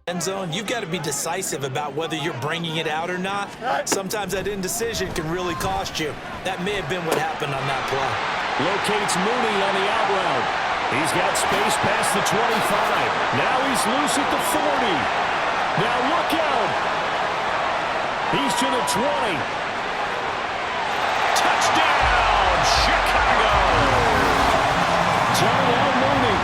End zone, you've got to be decisive about whether you're bringing it out or not. Sometimes that indecision can really cost you. That may have been what happened on that play. Locates Mooney on the out route. He's got space past the 25. Now he's loose at the 40. Now look out. He's to the 20. Touchdown, Chicago. Darnell Mooney,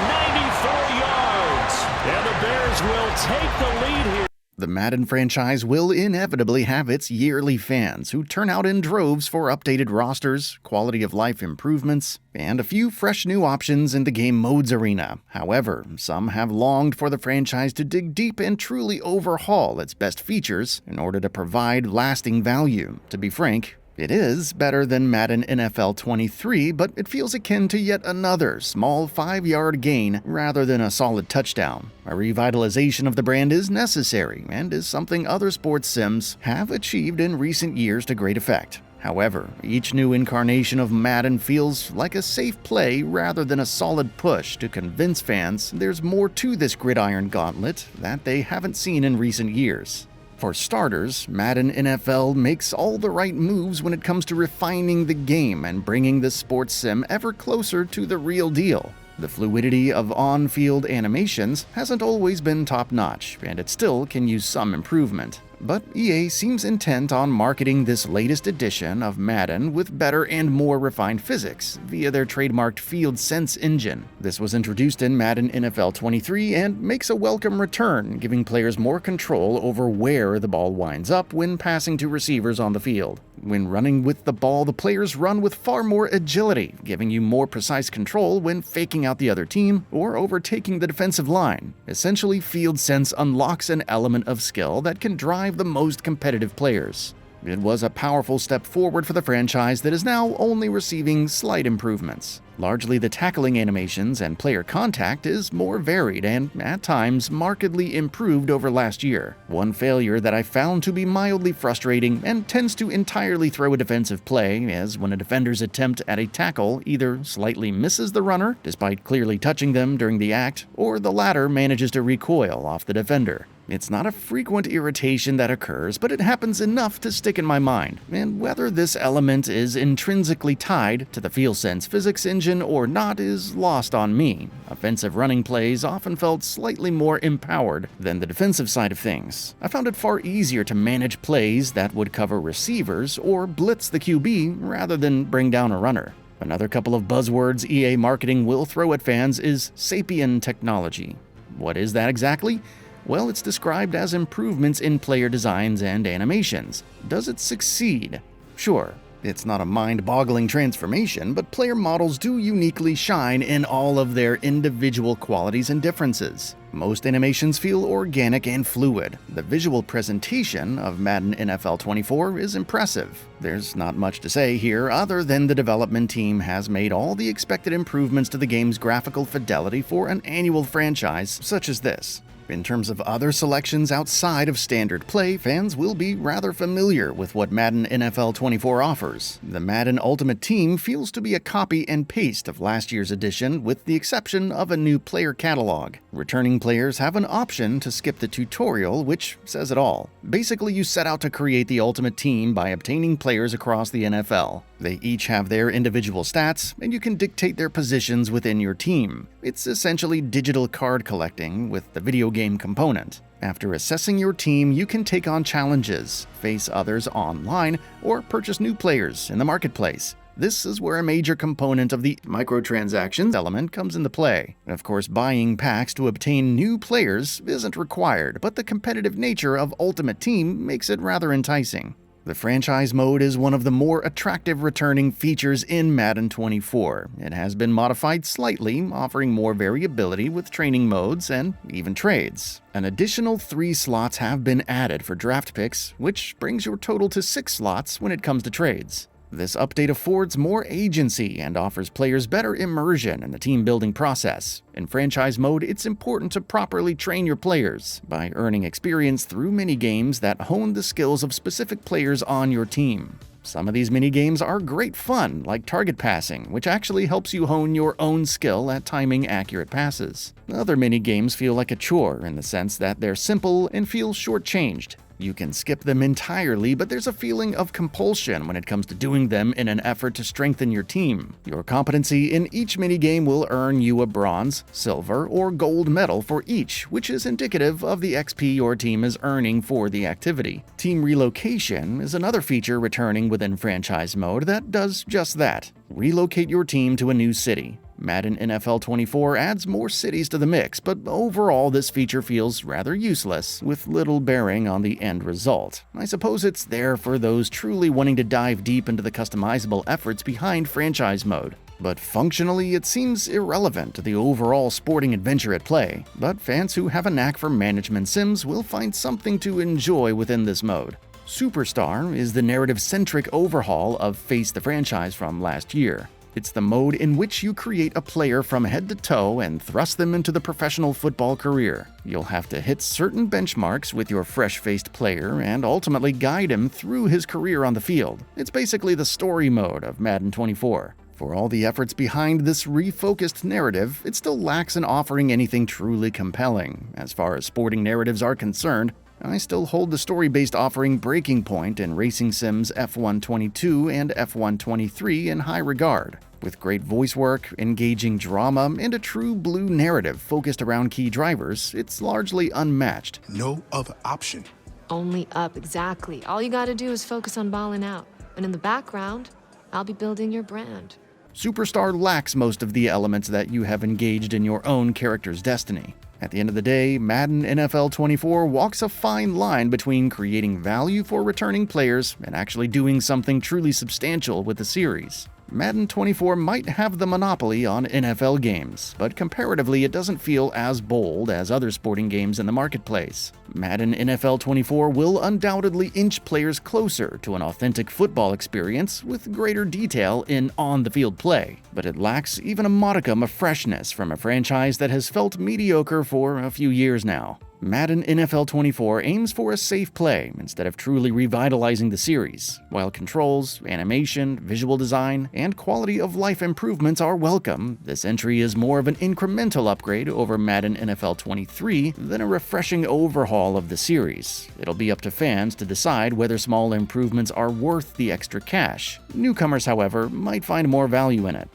94 yards. And the Bears will take the lead here. The Madden franchise will inevitably have its yearly fans who turn out in droves for updated rosters, quality of life improvements, and a few fresh new options in the game modes arena. However, some have longed for the franchise to dig deep and truly overhaul its best features in order to provide lasting value. To be frank, it is better than Madden NFL 23, but it feels akin to yet another small 5-yard gain rather than a solid touchdown. A revitalization of the brand is necessary and is something other sports sims have achieved in recent years to great effect. However, each new incarnation of Madden feels like a safe play rather than a solid push to convince fans there's more to this gridiron gauntlet that they haven't seen in recent years. For starters, Madden NFL makes all the right moves when it comes to refining the game and bringing the sports sim ever closer to the real deal. The fluidity of on-field animations hasn't always been top-notch, and it still can use some improvement. But EA seems intent on marketing this latest edition of Madden with better and more refined physics via their trademarked Field Sense engine. This was introduced in Madden NFL 23 and makes a welcome return, giving players more control over where the ball winds up when passing to receivers on the field. When running with the ball, the players run with far more agility, giving you more precise control when faking out the other team or overtaking the defensive line. Essentially, Field Sense unlocks an element of skill that can drive the most competitive players. It was a powerful step forward for the franchise that is now only receiving slight improvements. Largely, the tackling animations and player contact is more varied and, at times, markedly improved over last year. One failure that I found to be mildly frustrating and tends to entirely throw a defensive play is when a defender's attempt at a tackle either slightly misses the runner, despite clearly touching them during the act, or the latter manages to recoil off the defender. It's not a frequent irritation that occurs, but it happens enough to stick in my mind, and whether this element is intrinsically tied to the FieldSense physics engine or not is lost on me. Offensive running plays often felt slightly more empowered than the defensive side of things. I found it far easier to manage plays that would cover receivers or blitz the QB rather than bring down a runner. Another couple of buzzwords EA marketing will throw at fans is Sapien technology. What is that exactly? Well, it's described as improvements in player designs and animations. Does it succeed? Sure. It's not a mind-boggling transformation, but player models do uniquely shine in all of their individual qualities and differences. Most animations feel organic and fluid. The visual presentation of Madden NFL 24 is impressive. There's not much to say here other than the development team has made all the expected improvements to the game's graphical fidelity for an annual franchise such as this. In terms of other selections outside of standard play, fans will be rather familiar with what Madden NFL 24 offers. The Madden Ultimate Team feels to be a copy and paste of last year's edition with the exception of a new player catalog. Returning players have an option to skip the tutorial, which says it all. Basically, you set out to create the Ultimate Team by obtaining players across the NFL. They each have their individual stats, and you can dictate their positions within your team. It's essentially digital card collecting with the video game component. After assessing your team, you can take on challenges, face others online, or purchase new players in the marketplace. This is where a major component of the microtransactions element comes into play. Of course, buying packs to obtain new players isn't required, but the competitive nature of Ultimate Team makes it rather enticing. The franchise mode is one of the more attractive returning features in Madden 24. It has been modified slightly, offering more variability with training modes and even trades. An additional 3 slots have been added for draft picks, which brings your total to 6 slots when it comes to trades. This update affords more agency and offers players better immersion in the team-building process. In franchise mode, it's important to properly train your players by earning experience through minigames that hone the skills of specific players on your team. Some of these minigames are great fun, like target passing, which actually helps you hone your own skill at timing accurate passes. Other minigames feel like a chore in the sense that they're simple and feel shortchanged. You can skip them entirely, but there's a feeling of compulsion when it comes to doing them in an effort to strengthen your team. Your competency in each minigame will earn you a bronze, silver, or gold medal for each, which is indicative of the XP your team is earning for the activity. Team relocation is another feature returning within franchise mode that does just that. Relocate your team to a new city. Madden NFL 24 adds more cities to the mix, but overall this feature feels rather useless, with little bearing on the end result. I suppose it's there for those truly wanting to dive deep into the customizable efforts behind franchise mode. But functionally, it seems irrelevant to the overall sporting adventure at play, but fans who have a knack for management sims will find something to enjoy within this mode. Superstar is the narrative-centric overhaul of Face the Franchise from last year. It's the mode in which you create a player from head to toe and thrust them into the professional football career. You'll have to hit certain benchmarks with your fresh-faced player and ultimately guide him through his career on the field. It's basically the story mode of Madden 24. For all the efforts behind this refocused narrative, it still lacks in offering anything truly compelling. As far as sporting narratives are concerned, I still hold the story-based offering Breaking Point in Racing Sims F122 and F123 in high regard. With great voice work, engaging drama, and a true blue narrative focused around key drivers, it's largely unmatched. No other option. Only up, exactly. All you gotta do is focus on balling out. And in the background, I'll be building your brand. Superstar lacks most of the elements that you have engaged in your own character's destiny. At the end of the day, Madden NFL 24 walks a fine line between creating value for returning players and actually doing something truly substantial with the series. Madden 24 might have the monopoly on NFL games, but comparatively it doesn't feel as bold as other sporting games in the marketplace. Madden NFL 24 will undoubtedly inch players closer to an authentic football experience with greater detail in on-the-field play, but it lacks even a modicum of freshness from a franchise that has felt mediocre for a few years now. Madden NFL 24 aims for a safe play instead of truly revitalizing the series. While controls, animation, visual design, and quality of life improvements are welcome, this entry is more of an incremental upgrade over Madden NFL 23 than a refreshing overhaul of the series. It'll be up to fans to decide whether small improvements are worth the extra cash. Newcomers, however, might find more value in it.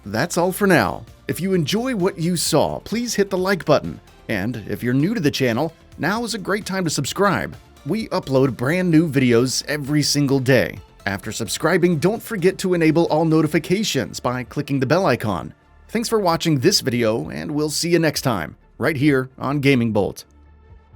That's all for now. If you enjoy what you saw, please hit the like button. And if you're new to the channel, now is a great time to subscribe. We upload brand new videos every single day. After subscribing, don't forget to enable all notifications by clicking the bell icon. Thanks for watching this video, and we'll see you next time, right here on GamingBolt.